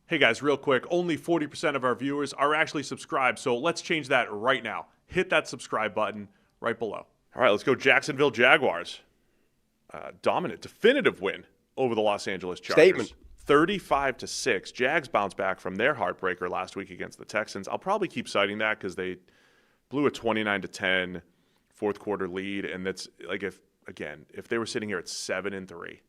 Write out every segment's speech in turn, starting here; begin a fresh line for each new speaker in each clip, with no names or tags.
Hey guys, real quick, only 40% of our viewers are actually subscribed, so let's change that right now. Hit that subscribe button right below. All right, let's go Jacksonville Jaguars. Dominant, definitive win over the Los Angeles Chargers.
Statement.
35-6. Jags bounced back from their heartbreaker last week against the Texans. I'll probably keep citing that because they blew a 29-10 fourth quarter lead, and that's like if they were sitting here at 7-3.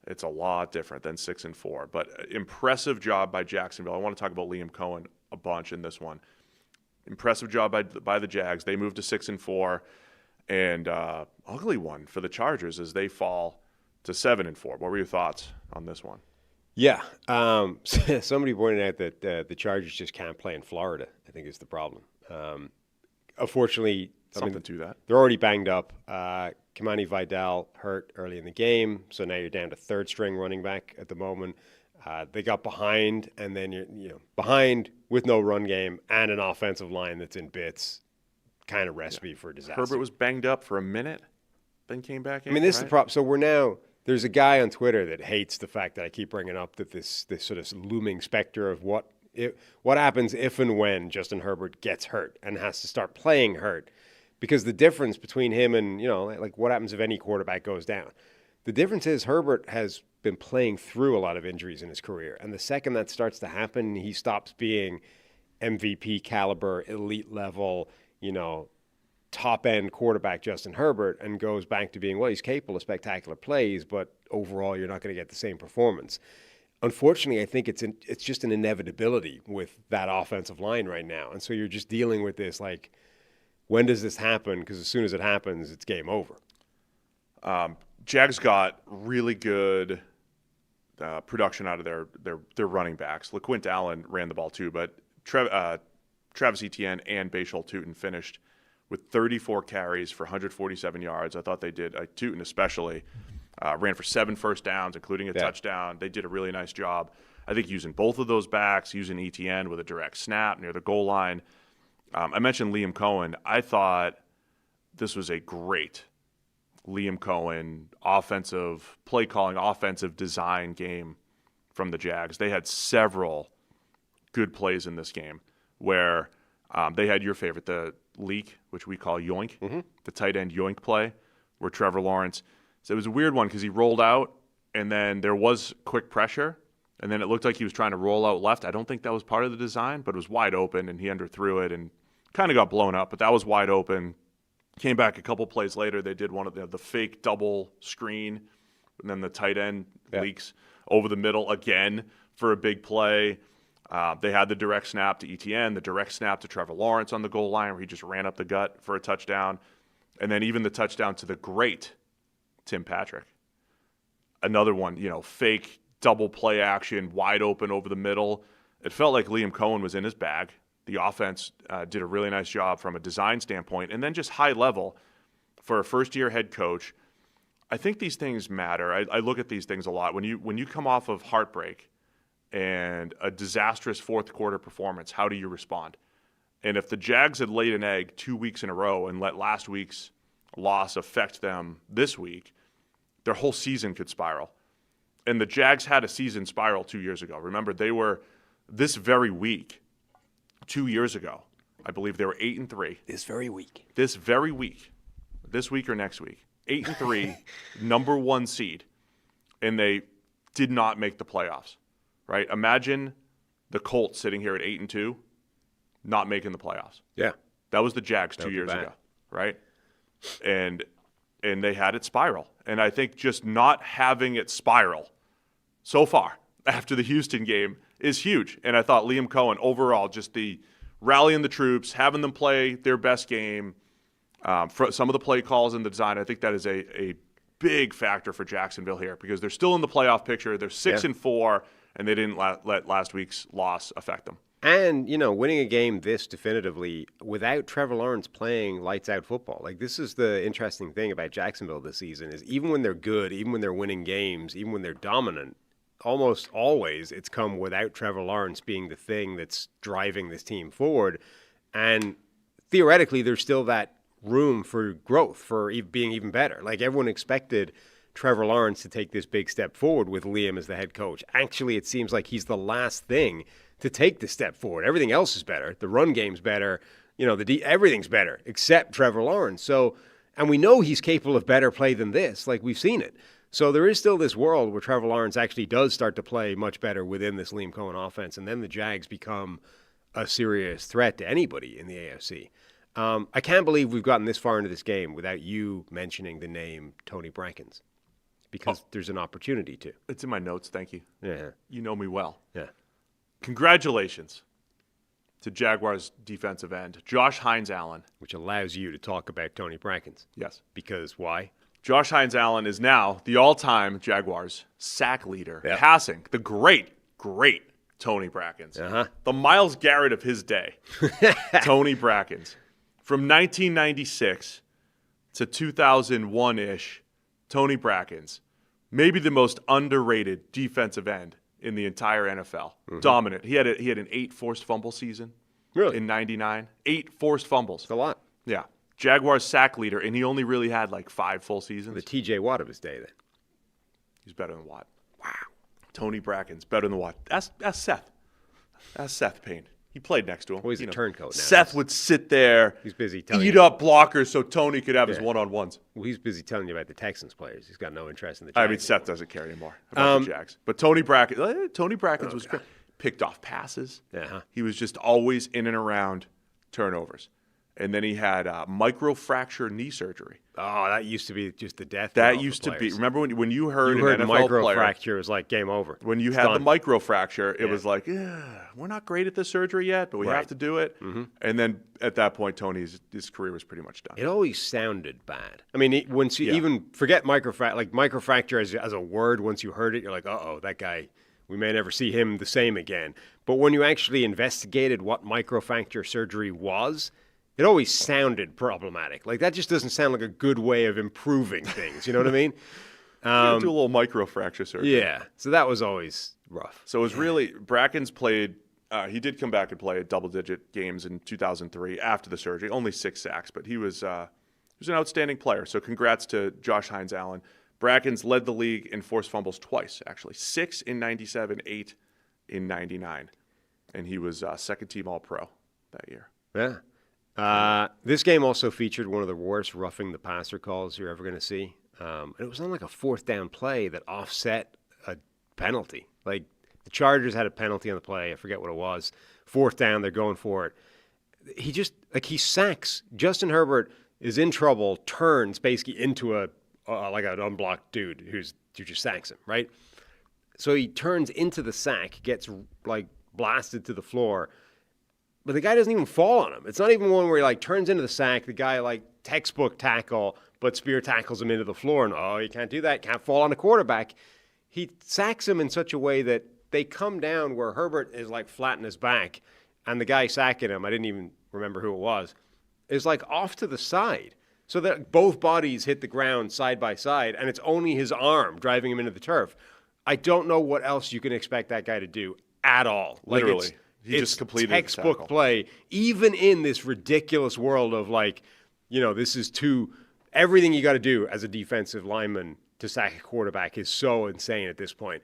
It's a lot different than 6-4, but impressive job by Jacksonville. I want to talk about Liam Cohen a bunch in this one. Impressive job by the Jags. They moved to 6-4, and ugly one for the Chargers as they fall to 7-4. What were your thoughts on this one?
Yeah, somebody pointed out that the Chargers just can't play in Florida. I think is the problem. Unfortunately,
To that.
They're already banged up. Kamani Vidal hurt early in the game, so now you're down to third string running back at the moment. They got behind, and then you're behind with no run game and an offensive line that's in bits. Kind of recipe for disaster.
Herbert was banged up for a minute, then came back in.
This is the problem. So there's a guy on Twitter that hates the fact that I keep bringing up that this sort of looming specter of what happens if and when Justin Herbert gets hurt and has to start playing hurt. Because the difference between him and, like what happens if any quarterback goes down? The difference is Herbert has been playing through a lot of injuries in his career. And the second that starts to happen, he stops being MVP caliber, elite level, top-end quarterback Justin Herbert and goes back to being, well, he's capable of spectacular plays, but overall you're not going to get the same performance. Unfortunately, I think it's just an inevitability with that offensive line right now. And so you're just dealing with this, like, when does this happen? Because as soon as it happens, it's game over.
Jags got really good production out of their running backs. LaQuint Allen ran the ball too, but Travis Etienne and Bashal Tutin finished with 34 carries for 147 yards. I thought they did. Tutin especially ran for 7 first downs, including a touchdown. They did a really nice job, I think, using both of those backs, using Etienne with a direct snap near the goal line. I mentioned Liam Cohen. I thought this was a great Liam Cohen offensive play calling, offensive design game from the Jags. They had several good plays in this game where they had your favorite, the leak, which we call yoink, the tight end yoink play, where Trevor Lawrence. So it was a weird one because he rolled out and then there was quick pressure. And then it looked like he was trying to roll out left. I don't think that was part of the design, but it was wide open and he underthrew it and kind of got blown up, but that was wide open. Came back a couple plays later. They did one of the fake double screen, and then the tight end leaks over the middle again for a big play. They had the direct snap to Etienne, the direct snap to Trevor Lawrence on the goal line where he just ran up the gut for a touchdown. And then even the touchdown to the great Tim Patrick. Another one, fake double play action, wide open over the middle. It felt like Liam Cohen was in his bag. The offense did a really nice job from a design standpoint. And then just high level for a first-year head coach, I think these things matter. I look at these things a lot. When you come off of heartbreak and a disastrous fourth quarter performance, how do you respond? And if the Jags had laid an egg 2 weeks in a row and let last week's loss affect them this week, their whole season could spiral. And the Jags had a season spiral 2 years ago. Remember, they were this very week 2 years ago. I believe they were 8-3.
This very week.
This week or next week. 8-3, number 1 seed. And they did not make the playoffs, right? Imagine the Colts sitting here at 8-2, not making the playoffs.
Yeah.
That was the Jags 2 years ago, right? And they had it spiral. And I think just not having it spiral so far after the Houston game is huge. And I thought Liam Cohen, overall, just the rallying the troops, having them play their best game, for some of the play calls and the design, I think that is a big factor for Jacksonville here because they're still in the playoff picture. They're 6-4, and they didn't let last week's loss affect them.
And, winning a game this definitively without Trevor Lawrence playing lights-out football. Like, this is the interesting thing about Jacksonville this season is even when they're good, even when they're winning games, even when they're dominant, almost always it's come without Trevor Lawrence being the thing that's driving this team forward. And theoretically, there's still that room for growth, for being even better. Like, everyone expected Trevor Lawrence to take this big step forward with Liam as the head coach. Actually, it seems like he's the last thing to take the step forward. Everything else is better. The run game's better. Everything's better except Trevor Lawrence. So, and we know he's capable of better play than this. Like, we've seen it. So there is still this world where Trevor Lawrence actually does start to play much better within this Liam Cohen offense, and then the Jags become a serious threat to anybody in the AFC. I can't believe we've gotten this far into this game without you mentioning the name Tony Brackens, because there's an opportunity to.
It's in my notes, thank you.
Yeah.
You know me well.
Yeah.
Congratulations to Jaguars defensive end, Josh Hines Allen.
Which allows you to talk about Tony Brackens.
Yes.
Because why?
Josh Hines Allen is now the all-time Jaguars sack leader,
Yep.
passing the great Tony Brackens.
Uh-huh.
The Myles Garrett of his day, Tony Brackens. From 1996 to 2001-ish, Tony Brackens, maybe the most underrated defensive end in the entire NFL. Mm-hmm. Dominant. He had an 8 forced fumble season.
Really?
In 99. 8 forced fumbles.
It's a lot.
Yeah. Jaguars sack leader, and he only really had like 5 full seasons.
The TJ Watt of his day, then.
He's better than Watt. Wow. Tony Brackens, better than Watt. That's Seth. That's Seth Payne. He played next to him.
Well, he's a turncoat now.
Seth would sit there,
he's busy telling
eat up blockers so Tony could have his one-on-ones.
Well, he's busy telling you about the Texans players. He's got no interest in the
I
Jags.
mean, Seth doesn't care anymore about the Jags. But Tony Brackens was great. Picked off passes.
Uh-huh.
He was just always in and around turnovers. And then he had microfracture knee surgery.
Oh, that used to be just the death.
That used to be. Remember when you heard an NFL
microfracture
player,
was like game over.
When you had the microfracture, it was like, we're not great at the surgery yet, but we have to do it. Mm-hmm. And then at that point, Tony's his career was pretty much done.
It always sounded bad. I mean, once you even forget microfracture as a word, once you heard it, you're like, uh-oh, that guy, we may never see him the same again. But when you actually investigated what microfracture surgery was, it always sounded problematic. Like, that just doesn't sound like a good way of improving things. You know what I mean?
Do a little microfracture surgery.
Yeah. So that was always rough.
So it was really, Brackens played, he did come back and play double-digit games in 2003 after the surgery. Only 6 sacks, but he was an outstanding player. So congrats to Josh Hines Allen. Brackens led the league in forced fumbles twice, actually. 6 in 97, 8 in 99. And he was second-team All-Pro that year.
Yeah. This game also featured one of the worst roughing the passer calls you're ever going to see. It was on like a 4th down play that offset a penalty. Like, the Chargers had a penalty on the play. I forget what it was. 4th down, they're going for it. He sacks. Justin Herbert is in trouble, turns basically into an unblocked dude who just sacks him, right? So he turns into the sack, gets like blasted to the floor. But the guy doesn't even fall on him. It's not even one where he like turns into the sack. The guy like textbook tackle, but spear tackles him into the floor. And you can't do that. Can't fall on a quarterback. He sacks him in such a way that they come down where Herbert is like flat in his back, and the guy sacking him, I didn't even remember who it was, is like off to the side. So that both bodies hit the ground side by side, and it's only his arm driving him into the turf. I don't know what else you can expect that guy to do at all.
Literally.
Like,
He just completed
textbook play, even in this ridiculous world of this is everything you got to do as a defensive lineman to sack a quarterback is so insane at this point.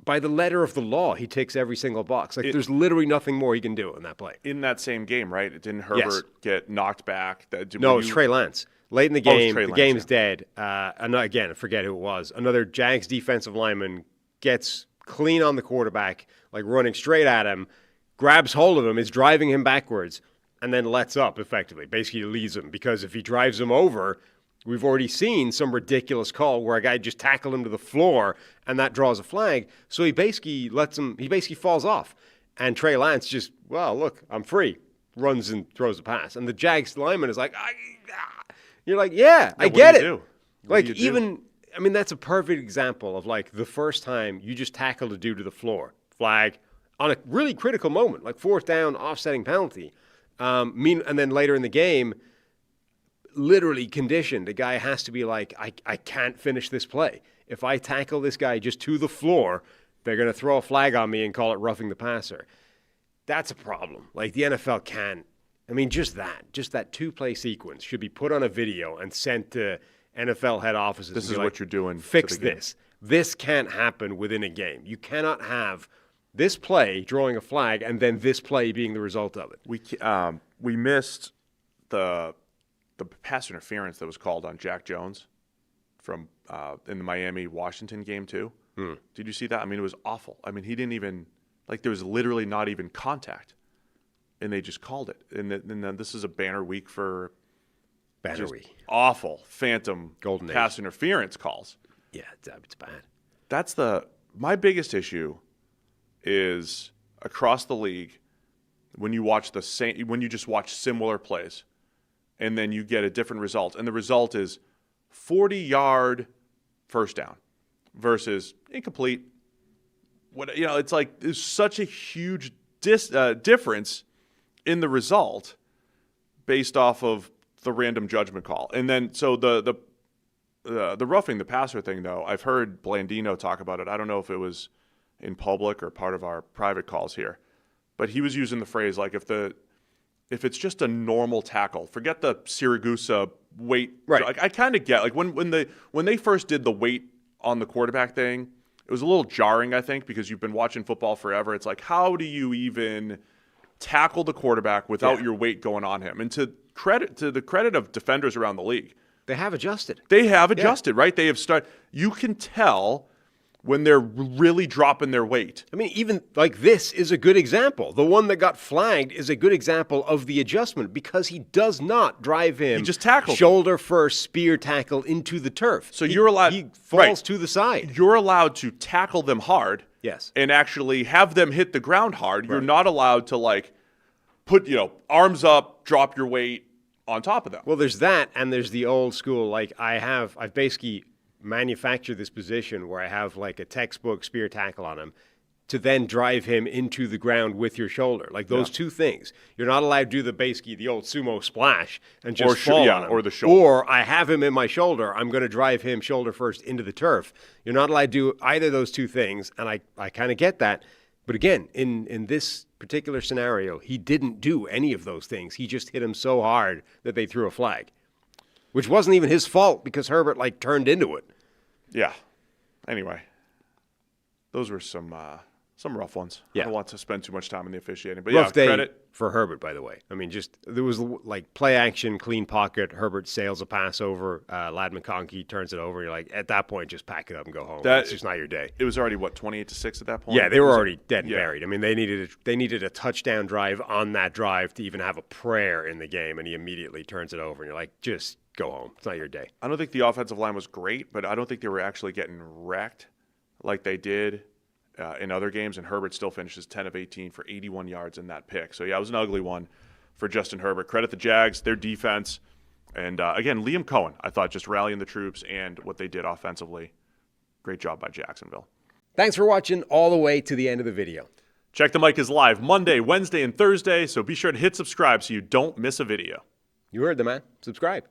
By the letter of the law, he ticks every single box. There's literally nothing more he can do in that play.
In that same game, right? Didn't Herbert get knocked back?
No, it was Trey Lance. Late in the game, the game's dead. And again, I forget who it was. Another Jags defensive lineman gets clean on the quarterback, like running straight at him, grabs hold of him, is driving him backwards, and then lets up effectively. Basically leaves him, because if he drives him over, we've already seen some ridiculous call where a guy just tackled him to the floor, and that draws a flag. So he basically falls off. And Trey Lance just, look, I'm free, runs and throws a pass. And the Jags lineman is like, you're like, I get it. That's a perfect example of like the first time you just tackled a dude to the floor, flag, on a really critical moment, like 4th down, offsetting penalty. And then later in the game, literally conditioned, the guy has to be like, I can't finish this play. If I tackle this guy just to the floor, they're going to throw a flag on me and call it roughing the passer. That's a problem. Like, the NFL can't. Just that 2-play sequence should be put on a video and sent to NFL head offices.
This is what you're doing.
Fix this. This can't happen within a game. You cannot have this play drawing a flag and then this play being the result of it.
We missed the pass interference that was called on Jack Jones from in the Miami-Washington game too. Did you see that? I mean, it was awful. I mean, he didn't even there was literally not even contact, and they just called it. And then this is a banner week for awful phantom
golden
pass interference calls.
Yeah, it's bad.
That's my biggest issue is across the league when you just watch similar plays and then you get a different result, and the result is 40-yard first down versus incomplete. It's like there's such a huge difference in the result based off of the random judgment call. And then so the roughing the passer thing, though, I've heard Blandino talk about it. I don't know if it was in public or part of our private calls here, but he was using the phrase like if it's just a normal tackle, forget the Siragusa weight.
Right.
Like, I kind of get like when they first did the weight on the quarterback thing, it was a little jarring, I think, because you've been watching football forever. It's like, how do you even tackle the quarterback without your weight going on him? And to the credit of defenders around the league,
they have adjusted.
Right? They have started. You can tell when they're really dropping their weight.
I mean, even like this is a good example. The one that got flagged is a good example of the adjustment because he does not drive him.
He just tackles
shoulder first, spear tackle into the turf.
So you're allowed.
He falls to the side.
You're allowed to tackle them hard.
Yes.
And actually have them hit the ground hard. Right. You're not allowed to put arms up, drop your weight on top of them.
Well, there's that, and there's the old school. I've basically manufacture this position where I have a textbook spear tackle on him to then drive him into the ground with your shoulder. Those two things. You're not allowed to do the old sumo splash and just fall on him.
Or the shoulder.
Or I have him in my shoulder. I'm going to drive him shoulder first into the turf. You're not allowed to do either of those two things, and I kind of get that. But again, in this particular scenario, he didn't do any of those things. He just hit him so hard that they threw a flag, which wasn't even his fault because Herbert turned into it.
Yeah. Anyway, those were some rough ones.
Yeah.
I don't want to spend too much time on the officiating, but
rough day
credit
for Herbert, by the way. I mean, there was play action, clean pocket. Herbert sails a pass over. Ladd McConkey turns it over. You're at that point, just pack it up and go home. That's just not your day.
It was already 28-6 at that point.
Yeah, they were already dead and buried. I mean, they needed a touchdown drive on that drive to even have a prayer in the game, and he immediately turns it over, and you're just go home. It's not your day.
I don't think the offensive line was great, but I don't think they were actually getting wrecked like they did in other games, and Herbert still finishes 10 of 18 for 81 yards in that pick. So, yeah, it was an ugly one for Justin Herbert. Credit the Jags, their defense, and, again, Liam Cohen, I thought, just rallying the troops and what they did offensively. Great job by Jacksonville.
Thanks for watching all the way to the end of the video.
Check the Mic is live Monday, Wednesday, and Thursday, so be sure to hit subscribe so you don't miss a video.
You heard the man. Subscribe.